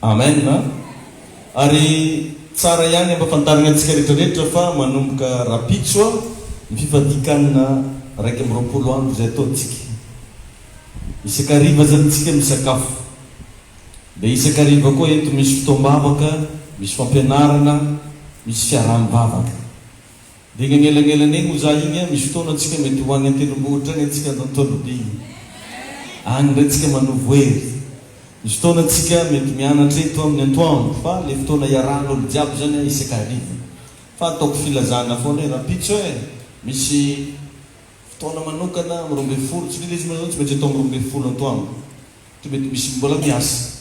Amen. Ary tsara ihany ampafantarina antsika rehetrarehetra fa manomboka rapitso ny fifadikanana raiky amby 20 andro zay ataontsika. Isakariva zany tsika misakafo. Dia isakariva koa eto misy fotoam-bavaka, misy fampianarana, misy fiaraham-bavaka. Dia gn'agnelagnelana eny za igny misy fotoana antsika mety ho any an-tendrombohitra any antsika nontoloby. Agny ndray tsika manovo hery. Misy fotoana antsika mety mianatra eto amin'ny antoandro fa le fotoana iarahana olo jiaby zany isakariva. Fa ataoko filazana foana rapitso misy fotoana manokana am 12 tsy le izy tsy mety atao am 12 antoandro. Tsy mety misy mbola miasa.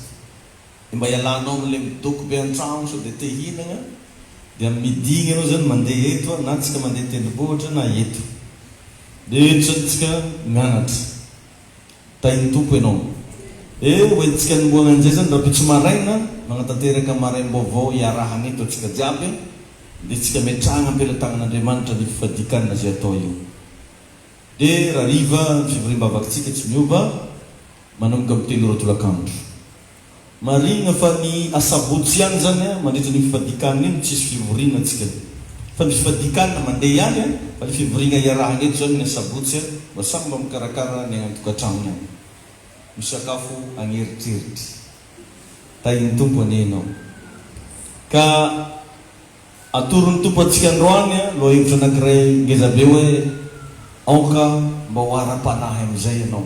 Mba ialanao am'le midoko be an-trano so dia te hinagna dia midigny anao zany mandeha eto na tsika mandeha tendrombohitra na eto. Dia eto zany tsika mianatra. Tainy tompo ianao. Hoentsika nimboana an'izay zany rapitso maraina magnatanteraka maraim-baovao iarahana eto atsika jiaby dia tsika metrahana ampelatanan'Andriamanitra ny fifadikanana zay atao io. Dia rariva fivoriam-bavakantsika tsy miova manomboka amin'ny 3 tolakandro. Marina fa ny asabotsy ihany zany mandritra ny fifadikanana iny tsisy fivoriana antsika. Fa ny fifadikanana mandeha ihany fa ny fivoriana iarahana eto zany ny asabotsy mba samy mba mikarakara ny agnaty-tokantrano ihany. Misakafo agneritreritry. Tain'ny tompo anenao. Ka atoron'ny tompo antsika androany loha hevitra anankiray ngezabe hoe aoka mba ho ara-panahy am'izay ianao.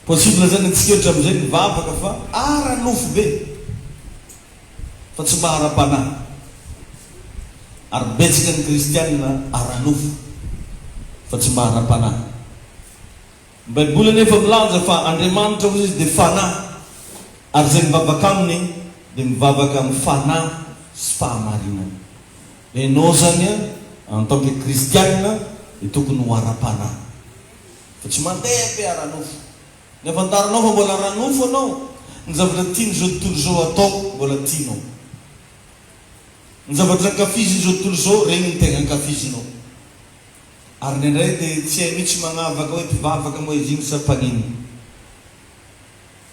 Possible zany antsika ohatra am'izay mivavaka fa ara-nofo be fa tsy mba ara-panahy. Ary betsaka ny kristianina ara-nofo fa tsy mba ara-panahy. Baiboly nefa milaza fa Andriamanitra hozy izy dia fanahy ary zay mivavaka aminy dia mivavaka amin'ny fanahy sy fahamarinana. Ianao zany en tant que kristianina dia tokony ho ara-panahy fa tsy mandeha be ara-nofo. Ny afantaranao fa mbola ara-nofo anao, ny zavatra tiany zao tontolo zao atao mbola tianao. Ny zavatra ankafizy zao tontolo zao regny ny tegna ankafizinao. Ary nendray dia tsy hay mitsy magnavaka hoe mpivavaka moa izy igny sa mpanino.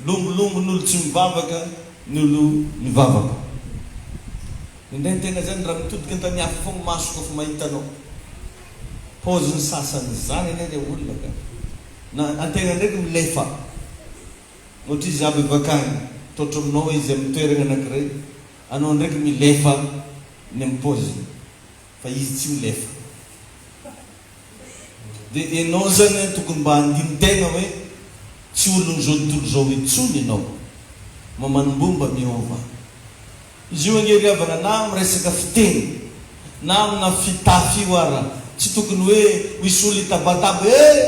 Lombolombo n'olo tsy mivavaka ny olo mivavaka. Nendray tena zany raha mitodika an-taniafa fogna maso koa fa mahita anao. Paoziny sasany zany ane le olona ka. Na antegna ndraiky milefa. Ohatra izy aby vakagny, totro aminao izy amin'ny toerana anankiray, anao ndraiky milefa ny amin'ny paoziny. Fa izy tsy milefa. Dia ianao zany tokony mba handini-tegna hoe tsy olony zao tontolo zao intsony ianao. Mamanom-bomba miova. Izy io agnery havana na amin'ny resaka fiteny na amina fitafy io ara. Tsy tokony hoe misy olo hitabataba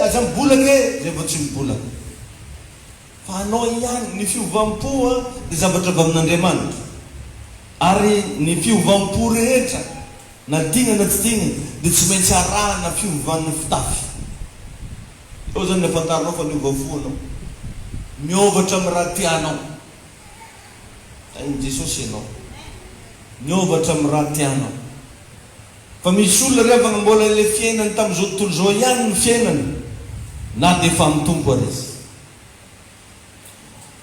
aza mibolaka zay vao tsy mibolaka. Fa anao ihany ny fiovampo dia zavatra avy amin'Andriamanitra. Ary ny fiovampo rehetra na tigna na tsy tigna dia tsy maintsy arahana fiovan'ny fitafy. Eo zany ny afantaranao fa miova fo anao. Miovatra amin'ny raha tianao. Tain'i Jesosy ianao. Miovatra amin'ny raha tianao. Fa misy olona revana mbola le fiainany tamin'izao tontolo zao ihany ny fiainany na dia efa mitompo arezy.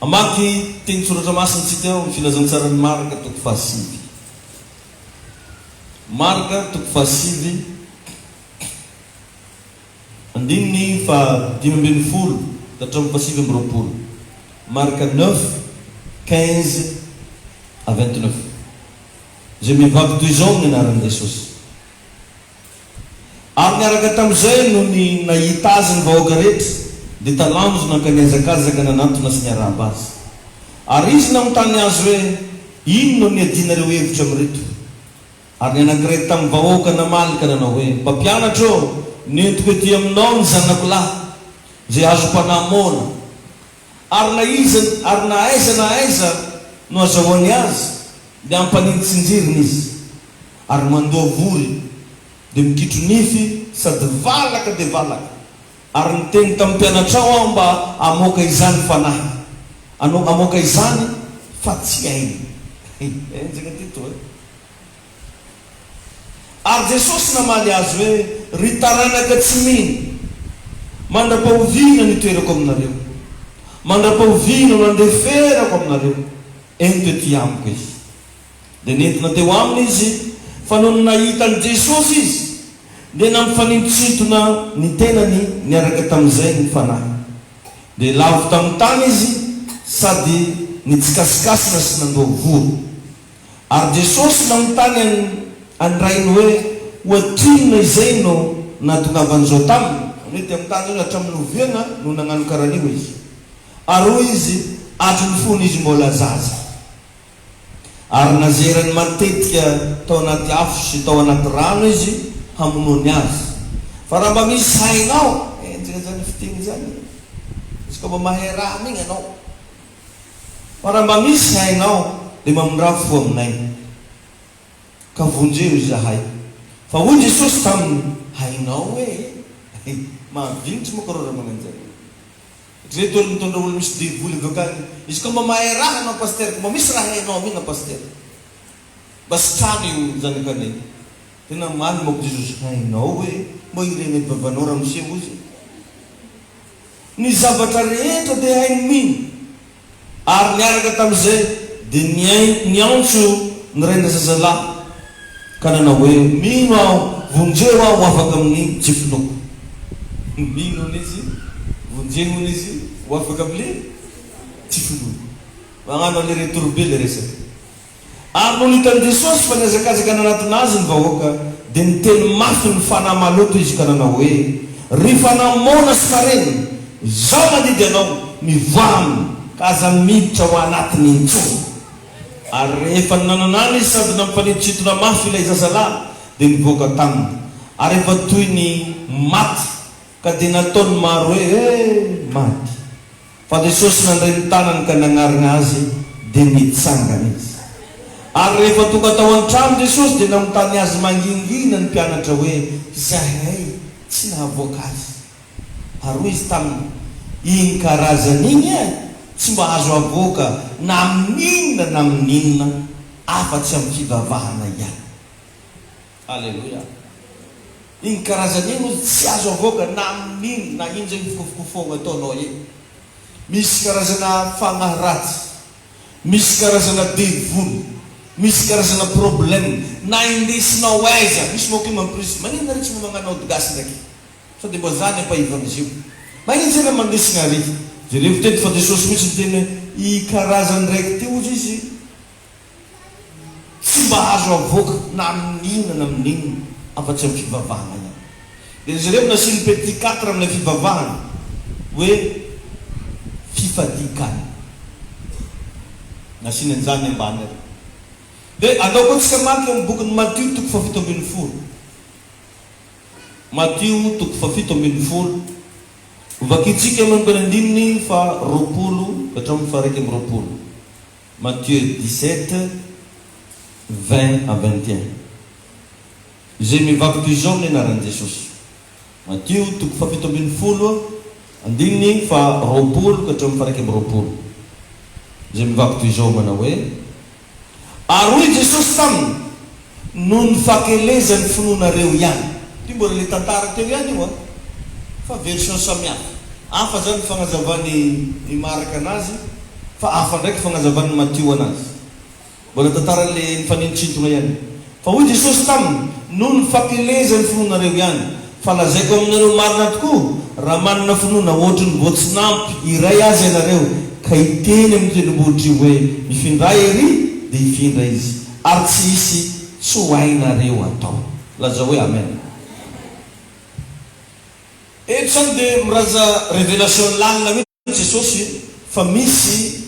Amaky teny soratra masintsika eo ny filazantsarany Marka toko 5. Marka toko 5 andininy fa 5:20 hatramin'ny 7:20. Marka 9:15 à 29. Zay mivavy toy izao ny anaran'i Jesosy. Ary niaraka tamin'izay no ny nahita azy ny vahoaka rehetra dia talanjo nankaniazakazaka nanantona sy niarahaba azy. Ary izy namontany azy hoe ino no niadinareo hevitra amin'reto. Ary ny anankiray tamin'ny vahoaka namalika nanao hoe mpampianatra ô, nentiko ety aminao ny zanako lahy zay azo mpanamoana. Ary na aiza no azahoany azy dia ampaninitsinjiriny izy ary mandoa vory dia mikitro nify sady valaka dia valaka. Ary niteny tamin'ny mpianatra ao aho mba amoaka izany fanahy. Amoaka izany fa tsy hainy. Enjaka tyto Ary Jesosy namaly azy hoe ry taranaka tsy mino mandrapahoviana ny toerako aminareo. mandrapahovina mandeferako aminareo eny tety amiko izy dia nentina teo aminy izy fa no nahitany Jesosy izy dia nampifanintsitona ny tenany niaraka tamin'izay ny fanahy dia lavo tamin'ny tany izy sady nitsikasikasyna sy nandoa vory ary Jesosy nanontany andrainy hoe hoatinona izay no nahatongavan'izao taminy mety amin'ny tany io hatramin'ny oviana no nagnano karan'io izy ary hoy izy atry ny fony izy mbola zaza ary nazerany matetika tao anaty afo sy tao anaty rano izy hamonoany azy fa raha mba misy hainao enjeka zany fitigny zany izy ka mba mahay raha migny anao fa raha mba misy hainao dia mamondraha fo aminay ka vonjeo izahay fa hoy Jesosy taminy hainao hoe mahavignitry moa karô raha magnanjay reto olo mitondra olo misy devoly avakany izy ka mba mahay raha anao paster mba misy raha hainao migna paster mba sitrano io zanakanay tena maly mako Jesosy hainao hoe mba ireny babanao raha miseho izy ny zavatra rehetra dia hainy miny ary niaraka tamin'izay dia niantso ny rena zazalahy ka nanao hoe mino aho vonjeo aho afaka amin'ny jifinoko mino n'izy vonjeo n'izy ho afaka amin'le jifinoko magnano ale retourbe le resaky ary no nitany Jesosy fa niazakazaka nanatinazy ny vahoaka dia niteny mafy ny fanahy maloto izy ka nanao hoe ry fanamona sy fareny zao mandidy anao mivoamy ka aza miditra ho anatiny intsony ary rehefa nananany izy sady nampanitsitona mafy ilay zazalahy dia nivoaka taminy ary efa toy ny maty ka dia nataony maro hoe maty fa Jesosy nandray ny tanany ka nagnarina azy dia nitsangana izy ary rehefa tonga tao an-trano Jesosy dia namontany azy mangingina ny mpianatra hoe zahay tsy nahavoaka azy ary hoy izy taminy iny karazan'iny tsy mba azo avoaka na amin'inona na amin'inona afa-tsy amin'ny fivavahana ihany alleloia iny karazan'iny ozy tsy azo avoaka na amin'inona na ino zay fikofokofogna ataonao e misy karazana fanahy ratsy misy karazana devoly misy karazana problème na indesinao aiza misy moko mamprisy maninona ry tsy mba magnanao digasy ndraiky sao dia mba zany ampahivan'izy io magnino zay raha mandesina ary jereo fitety fa Jesosy mihitsy nyteny i karazany raiky ty ozy izy tsy mba azo avoaka na amin'inona na amin'inona afa-tsy amin'ny fivavahana ihany dia zareo nasiny petit 4 amin'ilay fivavahana hoe fifadikana nasiny an'izany ambany ary dia andao koa tsika maky amin'ny bokin'ny Matthieu toko fafito ambin'ny folo Matthieu toko fafito ambin'ny folo vakitsika manomboka ny andininy fa roapolo hatramin'ny faraiky amin'ny roapolo Matthieu 17 20 à 21 izay mivaky toy izao ny anaran'i Jesosy Matthieu toko fafito ambin'ny folo andininy fa roapolo hatramin'ny faraiky amin'ny roapolo izay mivaky toy izao manao hoe ary hoy Jesosy taminy no ny fakelezany finoanareo ihany ty mbola le tantara teo ihany io fa version samihafa hafa zany fagnazavany ny maraka anazy fa hafa ndraiky fagnazavany Matthieu anazy mbola tantaran'le nifaninitsitona ihany fa hoy Jesosy taminy no ny fakelezany finoanareo ihany fa lazaiko aminareo marina tokoa raha manana finoana ohatry ny voatsinampy iray azy ianareo ka hiteny amin'ny tendrombohitra io hoe mifindray ery dia hifindra izy ary tsy hisy tsy ho hainareo atao laza hoe amen eto zany dia miraza révélation lalina mihitsy Jesosy fa misy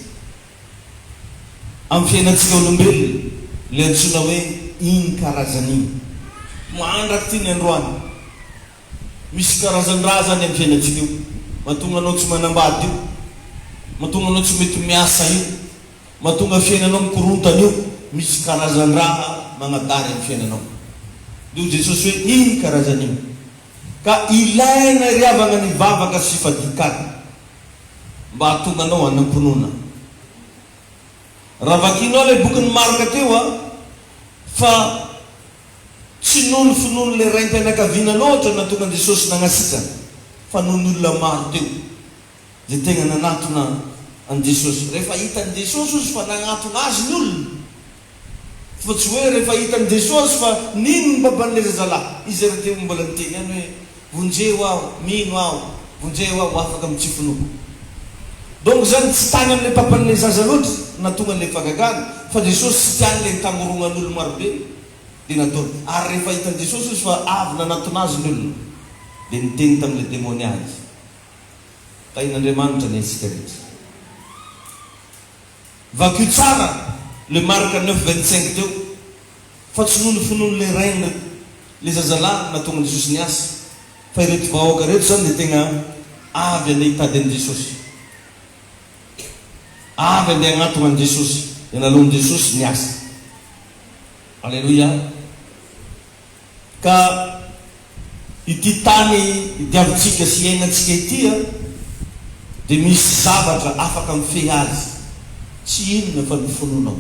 amin'ny fiainantsika olombelona le antsona hoe iny karazan'iny mandraky ty ny androany misy karazany raha zany amin'ny fiainantsika io mahatonga anao tsy manambady io mahatonga anao tsy mety miasa io mahatonga fiainanao mikorontana io misy karazany raha magnadary amin'ny fiainanao dia Jesosy hoe iny karazan'iny ka ilaina riavana ny vavaka sy fadikana mba hatonga anao hanam-ponona raha vakinao le bokin'ny marika teo fa tsy noho ny finono le raim-pianakaviana loatra natonga Jesosy nagnasika fa noho ny olona maro teo zay tegna nanatona an Jesosy. Rehefa hitan Jesosy izy fa nagnatona azy ny olona, fa tsy hoe rehefa hitan Jesosy fa nino baban'le zazalahy. Izy rahateo mbola niteny any hoe vonjeo aho, mino aho, vonjeo aho afaka mitsifonoko. Donc zany tsy tany amin'le papan'le zaza loatra natonga an'le fagagana, fa Jesosy tsy tiany le tangorognan'olo marobe de nataony. Ary rehefa hitan Jesosy izy fa avy nanatona azy ny olona, de niteny tamin'le démoniaque, tain'Andriamanitra ny antsika rehetra. Vaku tsara le Marka 9:25 teo, fa tsy noho ny finoan'le reine le zazalahy natonga Jesosy niasa, fa ireto vahoaka reto zany de tegna avy andeha hitady an Jesosy, avy andeha agnatona an Jesosy, de nalon'i Jesosy niasa. Alleluia. Ka ity tany diavintsika sy iainantsika ity de misy zavatra afaka mifehy azy, tsy inona fa ny finoanao.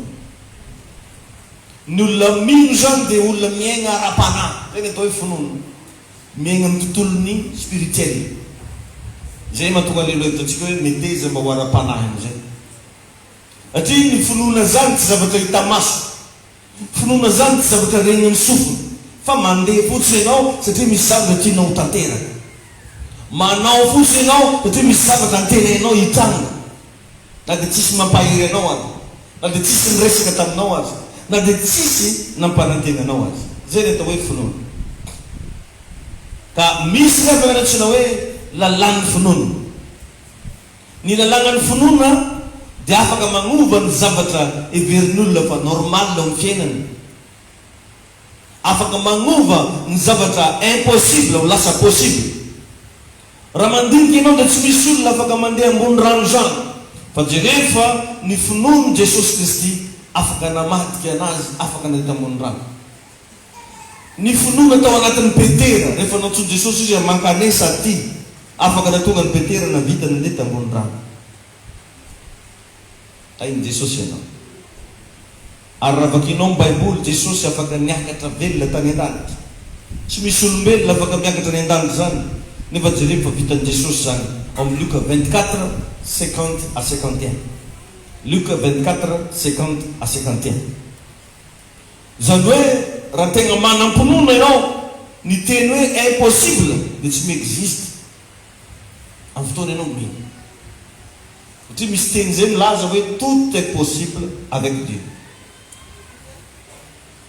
Ny olona mino zany de olona miaigna ara-panahy, tegna atao hoe finoana, miaigna amin'ny tontolony spirituel. Zay mahatonga aleloha ataontsika hoe meteza mba ho ara-panahy amizay. Satria ny finoana zany tsy zavatra hita maso, finoana zany tsy zavatra regniny sofina, fa mandeha fotsiny ianao satria misy zavatra tianao tanteraka. Manao fotsiny ianao satria misy zavatra antenainao hitranga. Na de tsisy mampahiry anao azy, na de tsisy miresaka taminao azy, na de tsisy nampanantenanao azy. Zay le atao hoe finoana. Ka misy rehefa anatsina hoe lalàn'ny finoana. Ny lalànan'ny finoana de afaka magnova ny zavatra heverin'olona fa normal amin'ny fiainana, afaka magnova ny zavatra impossible ho lasa possible. Raha mandinika ianao de tsy misy olona afaka mandeha ambony rano zany, fa rehefa ny finoan'i Jesosy Kristy afaka namadika anazy, afaka nahita ambony rano. Ny finoana tao anatin'ny Petera, rehefa nantsony Jesosy izy mankanesa aty, afaka natonga ny Petera navita nandeha tambony rano. Tainy Jesosy ianao. Ary raha vakinao amin'ny Baiboly, Jesosy afaka niakatra velona tany an-danitra. Tsy misy olombelona afaka miakatra any an-danitra zany, nefa jereo fa vitan'i Jesosy zany. Amin'ny Luc 24:50-51. Luc 24:50-51. Zany hoe raha tegna manam-pinoana ianao, ny teny hoe impossible de tsy mi-existe amin'ny fotoana ianao mino. Satria misy teny zay milaza hoe tout est possible avec Dieu.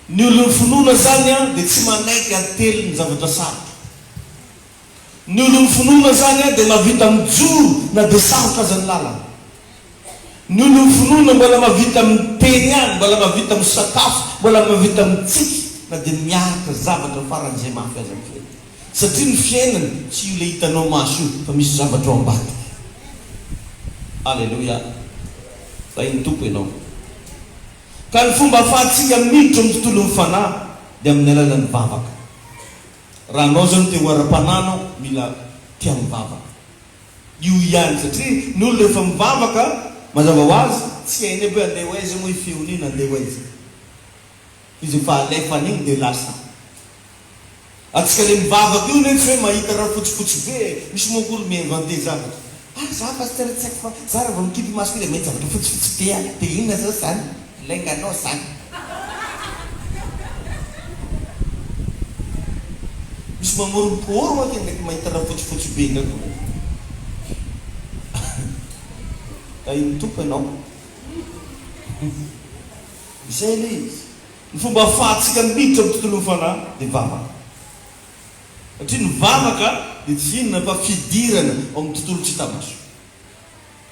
Ny olon'ny finoana zany de tsy manaiky atelo ny zavatra sarotra. Ny olon'ny finoana zany de mavita mijoro na de sarotra aza ny lalana. Ny olon'ny finoana mbola mavita miteny any, mbola mavita misakafo, mbola mavita mitsiky, na de miaraka zavatra faran'izay mafy azy amin'ny fiainana. Satria ny fiainana tsy io le hitanao maso io, fa misy zavatra ao ambadika. Alleluia. Zay ny tompo ianao. Ka ny fomba ahafahantsika miditra amin'ny tontolon'ny fanahy de amin'ny alalan'ny vavaka. Raha anao zany te ho ara-pananao, mila tia mivavaka. Io ihany, satria ny olona rehefa mivavaka, mazava ho azy, tsy hainy hoe andeha ho aiza moa feon'iny andeha ho aiza. Izy efa alefany igny de lasa. Atsika le mivavaka io nefa tsy hoe mahita raha fotsifotsy be, misy monkolo mi-inventer zavatra. Za fa tsy tsaiko fa za raha vao mikipy maso ile mety zavatra fotsifotsy be any, de inona zao zany? Lenganao zany. Misy mamoromporona aky ndraiky mahita raha fotsifotsy be ndraiky. Ino tompo ianao? Zay le izy. Ny fomba ahafahantsika miditra amin'ny tontolon'ny fanahy de vavaka. Satria ny vavaka de tsy inona fa fidirana ao amin'ny tontolo tsy hita maso.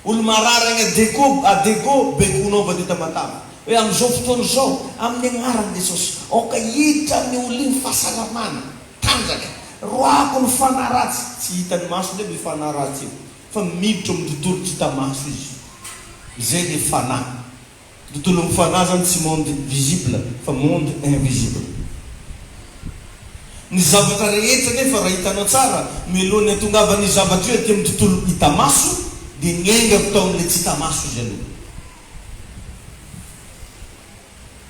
Olo marary agny adego bekonao va de tamatava. Hoe amin'izao fotoana zao, amin'ny agnaran'i Jesosy, aoka hiditra amin'ny olo iny fahasalamana, tanjaka, roako ny fanahy ratsy. Tsy hitany maso le ny fanahy ratsy io, fa miditra amin'ny tontolo tsy hita maso izy. Zay le fanahy. Tontolon'ny fanahy zany tsy monde visible, fa monde invisible. Ny zavatra rehetra nefa raha hitanao tsara, mialohan'ny hatongavan'ny zavatra io aty amin'ny tontolo hita maso, de niainga tao amin'le tsy hita maso izy aloha.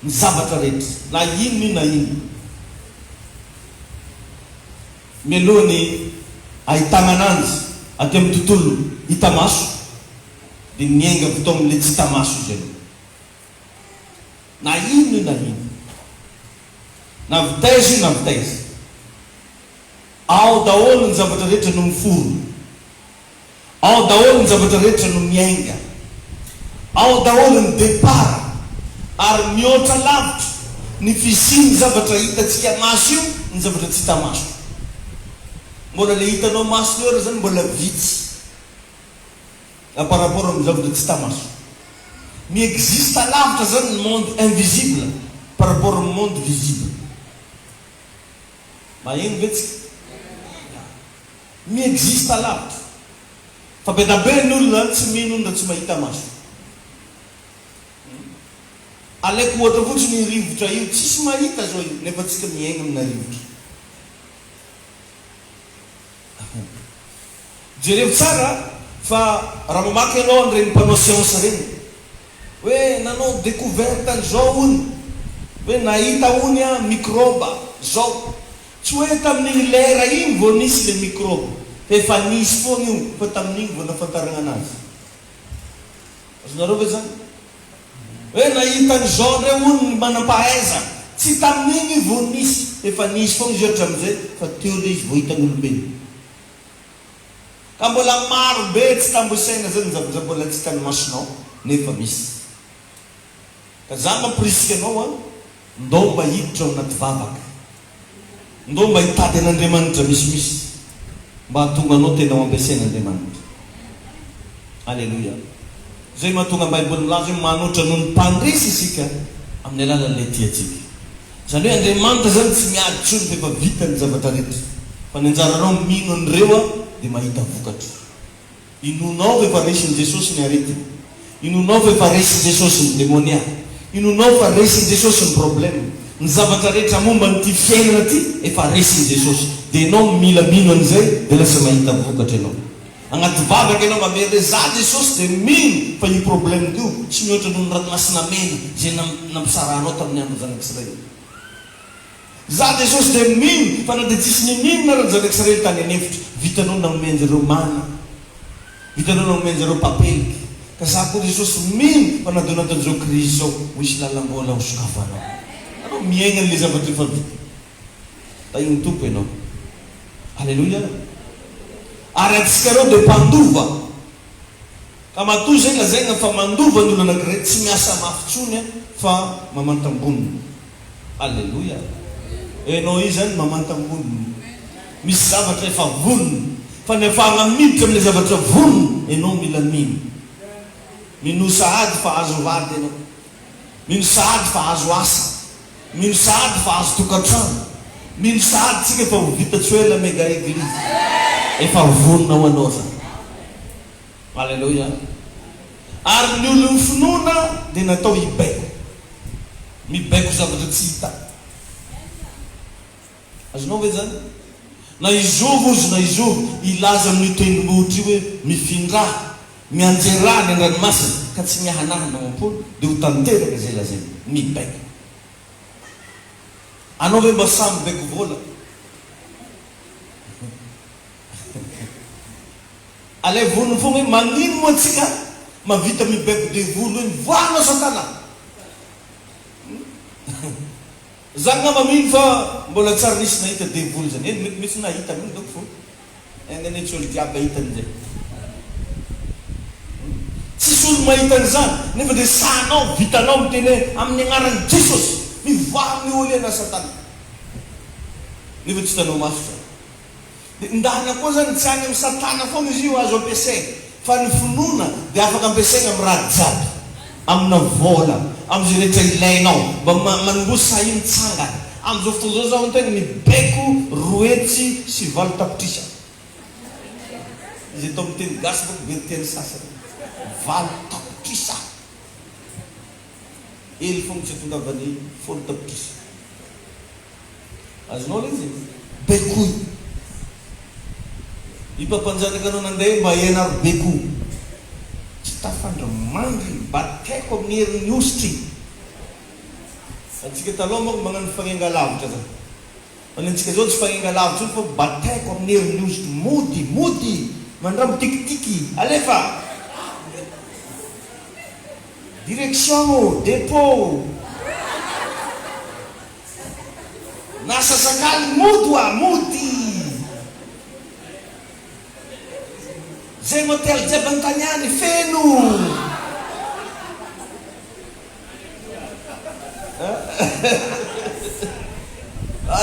Ny zavatra rehetra, na ino na ino. Mialohan'ny ahitana ananjy aty amin'ny tontolo hita maso dia miainga fotoana amin'ilay tsy hita maso izy ianao. Na ino na ino, na vitaiza io na vitaiza, ao daholo ny zavatra rehetra no miforo, ao daholo ny zavatra rehetra no miainga, ao daholo ny départ, ary mihoatra lavitra ny fisiany zavatra hitatsika maso io ny zavatra tsy hita maso. Mbola le hitanao maso eo zany mbola vitsy par rapport amin'ny zavatra tsy hita maso. Mi-existe lavitra zany monde invisible par rapport au monde visible. Maheno vetsika? Mi-existe lavitra fa be da be n'olona tsy mino na tsy mahita maso. Alaiko ohatra fotsiny ny rivotra io, tsisy mahita zao io nefa tsika miaigna amina rivotra. Jereo tsara fa raha mamaky ianao an'ireny mpanao science reny hoe nanao découverte an'izao ony, hoe nahita ony a microbe zao, tsy hoe tamin'igny lera igny vao nisy le microbe, fa efa nisy foana io fa tamin'igny vao nafantarana anazy. Azonareo ve zany? Hoe nahita an'izao reo ony manam-pahaiza, tsy tamin'igny vao nisy, efa nisy foana izy hatram'izay, fa teo le izy vao hitan'olombelona. Ka mbola maro be tsy tambosaina zany zavatra mbola tsy hitany masonao nefa misy. Ka za mampirisika anao a, ndao mba hiditra ao anaty vavaka, ndao mba hitady an'Andriamanitra misimisy, mba hahatonga anao tena ho ampiasain'Andriamanitra. Alleluia. Zay mahatonga Bible milaza hoe manoatra noho ny mpandresy isika amin'ny alalan'ilay tiatsika. Zany hoe Andriamanitra zany tsy miady tsony fa efa vita ny zavatra rehetra, fa ny anjaranao mino an'ireo a dia mahita vokatra. Inonao fa efa resin'i Jesosy ny aretina, inonao fa efa resin'i Jesosy ny demonia, inonao fa resin'i Jesosy ny problème, ny zavatra rehetra momba nyty fiainana ty efa resin'i Jesosy, dia ianao mila mino an'izay dia lasa mahita vokatra ianao. Agnaty vavaka ianao mamely za Jesosy dia mino fa io problème io tsy mihoatra noho ny ranomasina mena zay nampisaranao tamin'ny andro zanak'Israely. Za Jesosy dia mino fa na dia tsisy nininona rany zanak'Israely tany anefitra, vitanao namomenjareo mana, vitanao namomenjareo papeliky. Ka za koa Jesosy mino fa na dia natan'izao Krisy zao ho isy lalam-bola ho sokafanao. Anao miaigna n'le zavatra efa vita. Tainy tompo ianao. Alleluia. Ary atsika reo dia mpandova. Ka matoy zay lazaina fa mandova ny olo anankiray tsy miasa mafy tsony fa mamantamboniny. Alleluia. Enao io zany mamantamboniny. Misy zavatra efa voniny, fa ny afahana miditra amin'ilay zavatra voniny, enao mila mino. Mino sahady fa azo vady ianao, mino sahady fa azo asa, mino sahady fa azo tokantrano, mino sahady tsika efa ho vita tsy hoe la mega église, efa voninao anao zany. Alleluia. Ary ny olo finoana dia natao hibaiko, mibaiko zavatra tsy hita. Azonao ve zany? Na izovo ozy na izovo ilaza amin'ny tendrombohitra io hoe mifindraha, mianjeraha ny an-dranomasina ka tsy miahanahana mampolo dia ho tanteraka zay lazaina mibaiko. Anao ve mba samy baiko vola? Alay voniny fogna hoe manino moa tsika mavita mibaiko devolo hoe voanao Satana. Zany ngamba mino fa mbola tsara nisy nahita devolo zany. Mety misy nahita mino doko fo. Engany tsy olo jiaby ahita an'izay. Tsisy olo mahita an'izany nefa dia sanao, vitanao miteny hoe amin'ny agnaran'i Jesosy mivoaha amin'ny olo ena Satana. Nefa tsy hitanao maso zany. Dia ndahana koa zany tsy any amin'ny Satana foana izy io azo ampiasaina, fa ny finoana dia afaka ampiasaina amin'ny raha jiaby, amina vola, amin'izay rehetra ilainao mba manombosa iny tsangana. Amin'izao fotoana zao tena mibaiko roetsy sy valo tapitrisa. Izy atao amin'ny teny gasy boko be teny sasany valo tapitrisa. Ely fogna tsy atongavany folo tapitrisa. Azonao le izy baikoy. Ipampanjanaka anao nandeha mba ianaro beko. Tsy tafandromandry bataiko amin'ny herin'ny ositry. Antsika taloha moa magnano fanenga lavitra zany. Antsika zao tsy fanenga lavitra fa bataiko amin'ny herin'ny ositry. Mody Mandram tiki-tiki. Alefa. Direksyon, depo. Nasa sakali mudi. Zay hotel Jabantanyani, feno.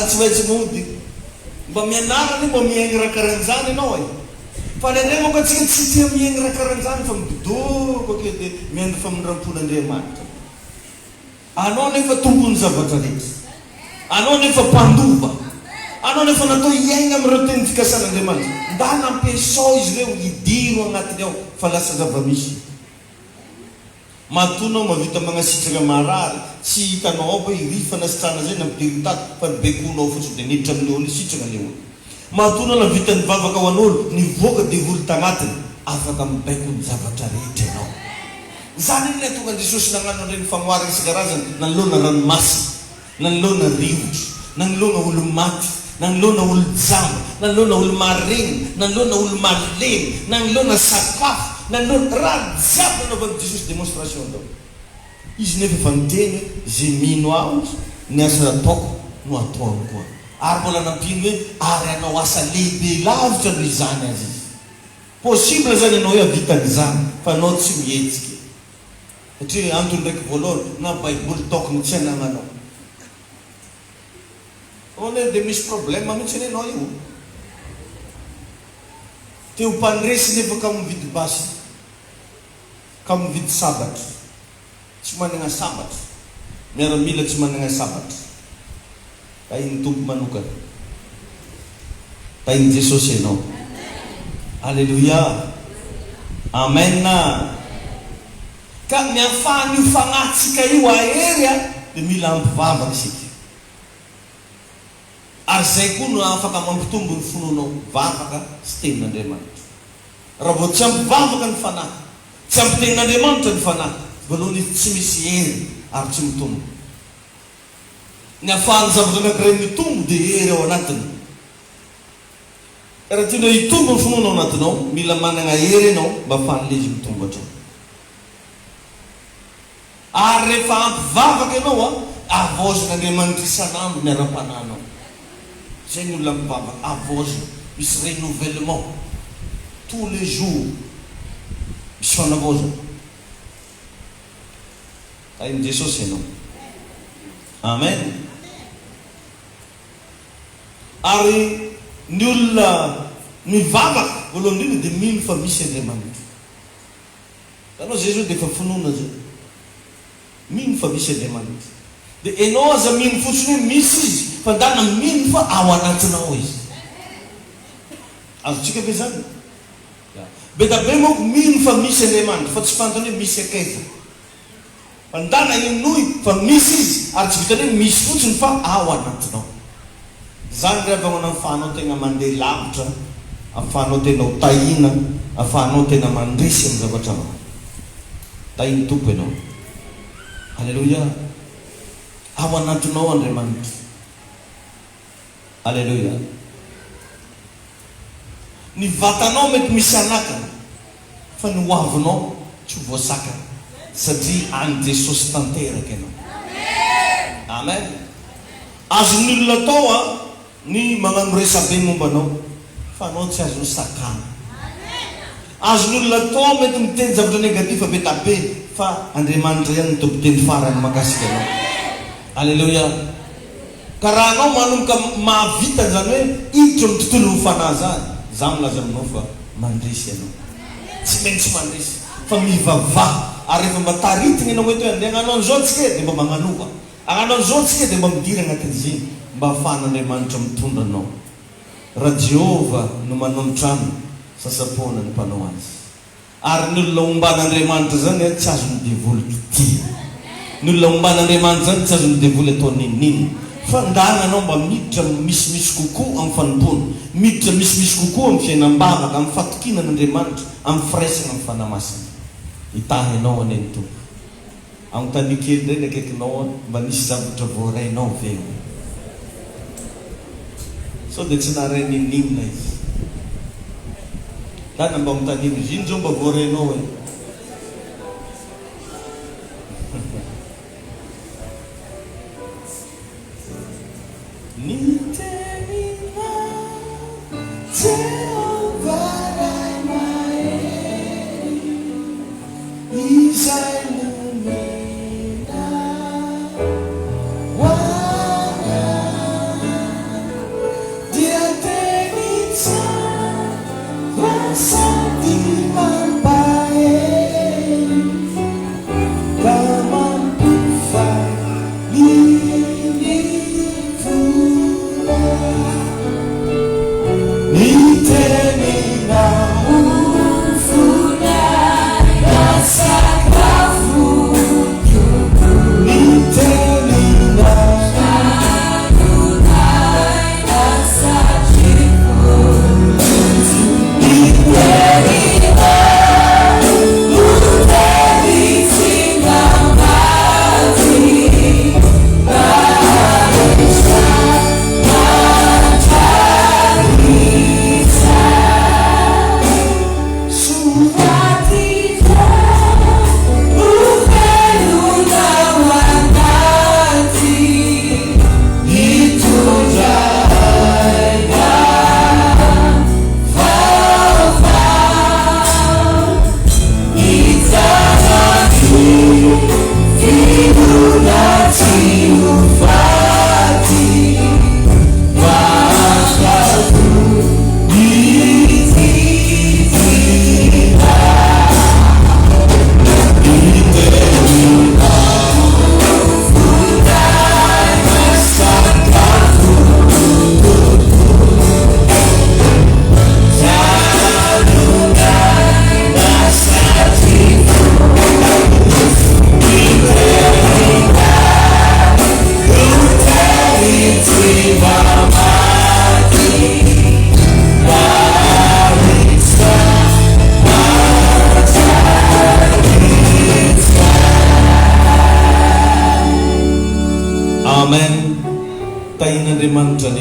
Tsy maintsy mody. Mba mianarana mba miaigny raha karan'izany anao e. Fa nendray manko atsika tsy tia miaigny raha karan'izany fa midoko ake dia miaigny famindram-pon'Andriamanitra. Anao nefa tompony zavatra rehetra. Anao nefa mpandova. Anao nefa natao iaigna amin'ireo teny fikasan'Andriamanitra. Mba nampiasao izy ireo hidiro agnatiny ao fa lasa zava-misy. Matonao mavita magnasitraka marary, tsy hitanao ao hoe irifana sitrana zay nampidiry tato fa nibekonao fotsiny dia niditra amin'ny olo sitraka le olo. Matonao la vita nivavaka ho an'olo, nivoaka dia voly tagnatiny, afaka mibaiko ny zavatra rehetra ianao. Zany iny ilay tonga Jesosy nagnano ireny fagnoharana isan-karazany, nanoloana ranomasina, nanoloana rivotra, nanoloana olo maty, nanoloana olo jamba, nanoloana olo maregny, nanoloana olo malemy, nanoloana sakafo, nanoloana raha jiaby nanaovan'i Jesosy démonstration dao. Izy nefa efa miteny zay mino aho ny asa ataoko no ataony koa. Ary mbola nampino hoe ary anao asa lehibe lavitra no izany azy izy. Possible zany ianao hoe avitan'izany fa anao tsy mihetsika. Satria antony ndraiky voalohany na baiboly taoko ny tsy anagnanao. One dia misy problème mihitsy ny anao io. Teo mpandresy nefa ka mividy basy, ka mividy sabatry, tsy manana sabatry, miaramila tsy manana sabatry. Tainy tompo manokana, tainy Jesosy ianao. Alleluia, amen. Ka miafahany io fagnatsika io ahery dia mila ampivavaka isika. Ary zay koa no afaka mampitombo ny fononao vavaka sy tenin'Andriamanitra. Raha vao tsy ampivavaka ny fanahy, tsy ampitenin'Andriamanitra ny fanahy, voalohany tsy misy hery ary tsy mitombo. Ny ahafahan'ny zavatra anankiray mitombo dia hery ao anatiny. Raha tiana hitombo ny fonona ao anatinao, mila manana hery ianao mba ahafahan'ilay izy mitombo hatrao. Ary rehefa ampivavaka ianao avozin'Andriamanitra isan'andro ny ara-pananao. Zay ny olona mivavaka, avozy, misy renouvellement tous les jours, misy fanavozana. Tainy Jesosy ianao. Amen. Ary ny olona mivavaka voalohany indrindra dia mino fa misy Andriamanitra. Tanao zay zao dia efa finoana zay. Mino fa misy Andriamanitra. Dia ianao aza mino fotsiny hoe misy izy, fa ndana mino fa ao anatinao izy. Azotsika be zany? Be da be manko mino fa misy Andriamanitra, fa tsy fantany hoe misy akaiza. Fa ndana inoy fa misy izy, ary tsy vitany hoe misy fotsiny fa ao anatinao. Zany rehefa ahafahanao tena mandeha lavitra, ahafahanao tena ho tahina, ahafahanao tena mandresy amin'ny zavatra maro. Tahiny tompo ianao. Alleluia. Ao anatinao Andriamanitra. Alleluia. Ny vatanao mety misy anakana, fa ny hoavinao tsy voasakana, satria any Jesosy tanteraka ianao. Amen. Azon'ny olona atao ny magnano resabe mombanao, fa anao tsy azony sakana. Azon'ny olona atao mety miteny zavatra negatif be tabe, fa Andriamanitra ihany tompiteny farany makasika anao. Alleluia. Ka raha anao manomboka mahavita zany hoe iditra amin'ny tontolo ny fanahy zany, za milaza aminao fa mandresy ianao. Tsy maintsy mandresy fa mivavaha. Ary rehefa mba taritina ianao hoe andeha hagnano an'izao antsika dia mba magnanova, hagnano an'izao antsika dia mba midiry agnatin'izy iny, mba ahafahan'Andriamanitra mitondra anao. Raha Jehova no manao ny trano, sasapoana ny mpanao azy. Ary ny olona omban'Andriamanitra zany tsy azo ny devoly kity. Ny olona omban'Andriamanitra zany tsy azo ny devoly atao ninina. Fa ndana anao mba miditra misimisy kokoa amin'ny fanompona, miditra misimisy kokoa amin'ny fiainam-bavaka, amin'ny fatokinan'Andriamanitra, amin'ny firaisana amin'ny fanamasina. Hitahy ianao aneny tompo. Amin'ny tany kely indray ny akaikinao mba nisy zavatra voarainao veny. Sao dia tsy naray ninina izy. Tana mba mitaniny zino zao mba voarenao e. Ni tenina Jehovah ray mahery izay nomena hoana dia teny tsara sady mampahery ka mampifaliny vola ni tenina ufuna nasakafu ni tenina Adonai nasajifu ni tenina uteri singamati maisha majarisa suratita ukeluna wanati itujaya fava itanati Fibonacci ufati wakatu itizina iterina ufudai masakafu Adonai nasajifu iterina Amen. Tayo na rin man dyan